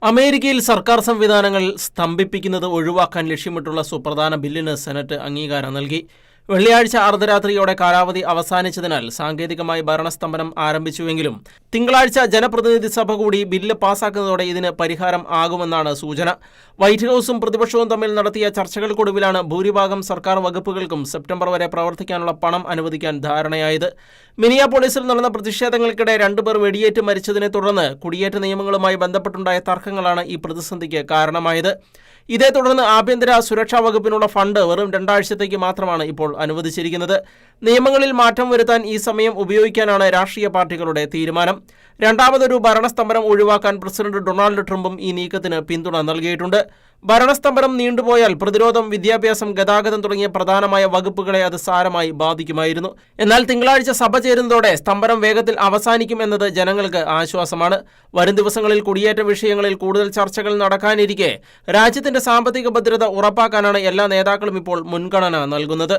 അമേരിക്കയിൽ സർക്കാർ സംവിധാനങ്ങൾ സ്തംഭിപ്പിക്കുന്നത് ഒഴിവാക്കാൻ ലക്ഷ്യമിട്ടുള്ള സുപ്രധാന ബില്ലിന് സെനറ്റ് അംഗീകാരം നൽകി. വെള്ളിയാഴ്ച അർദ്ധരാത്രിയോടെ കാലാവധി അവസാനിച്ചതിനാൽ സാങ്കേതികമായി ഭരണസ്തംഭനം ആരംഭിച്ചുവെങ്കിലും തിങ്കളാഴ്ച ജനപ്രതിനിധി സഭ കൂടി ബില്ല് പാസാക്കുന്നതോടെ ഇതിന് പരിഹാരം ആകുമെന്നാണ് സൂചന. വൈറ്റ് ഹൌസും പ്രതിപക്ഷവും തമ്മിൽ നടത്തിയ ചർച്ചകൾക്കൊടുവിലാണ് ഭൂരിഭാഗം സർക്കാർ വകുപ്പുകൾക്കും സെപ്റ്റംബർ വരെ പ്രവർത്തിക്കാനുള്ള പണം അനുവദിക്കാൻ ധാരണയായത്. മിനിയാപോളിസിൽ നടന്ന പ്രതിഷേധങ്ങൾക്കിടെ 2 പേർ വെടിയേറ്റ് മരിച്ചതിനെ തുടർന്ന് കുടിയേറ്റ നിയമങ്ങളുമായി ബന്ധപ്പെട്ടുണ്ടായ തർക്കങ്ങളാണ് ഈ പ്രതിസന്ധിക്ക് കാരണമായത്. ഇതേ തുടർന്ന് ആഭ്യന്തര സുരക്ഷാ വകുപ്പിനുള്ള ഫണ്ട് വെറും 2 ആഴ്ചത്തേക്ക് മാത്രമാണ് ഇപ്പോൾ അനുവദിച്ചിരിക്കുന്നത്. നിയമങ്ങളിൽ മാറ്റം വരുത്താൻ ഈ സമയം ഉപയോഗിക്കാനാണ് രാഷ്ട്രീയ പാർട്ടികളുടെ തീരുമാനം. രണ്ടാമതൊരു ഭരണസ്തംഭനം ഒഴിവാക്കാൻ പ്രസിഡന്റ് ഡൊണാൾഡ് ട്രംപും ഈ നീക്കത്തിന് പിന്തുണ നൽകിയിട്ടുണ്ട്. ഭരണസ്തംഭനം നീണ്ടുപോയാൽ പ്രതിരോധം, വിദ്യാഭ്യാസം, ഗതാഗതം തുടങ്ങിയ പ്രധാനമായ വകുപ്പുകളെ അത് സാരമായി ബാധിക്കുമായിരുന്നു. എന്നാൽ തിങ്കളാഴ്ച സഭ ചേരുന്നതോടെ സ്തംഭനം വേഗത്തിൽ അവസാനിക്കും എന്നത് ജനങ്ങൾക്ക് ആശ്വാസമാണ്. വരും ദിവസങ്ങളിൽ കുടിയേറ്റ വിഷയങ്ങളിൽ കൂടുതൽ ചർച്ചകൾ നടക്കാനിരിക്കെ രാജ്യത്തിന്റെ സാമ്പത്തിക ഭദ്രത ഉറപ്പാക്കാനാണ് എല്ലാ നേതാക്കളും ഇപ്പോൾ മുൻഗണന നൽകുന്നത്.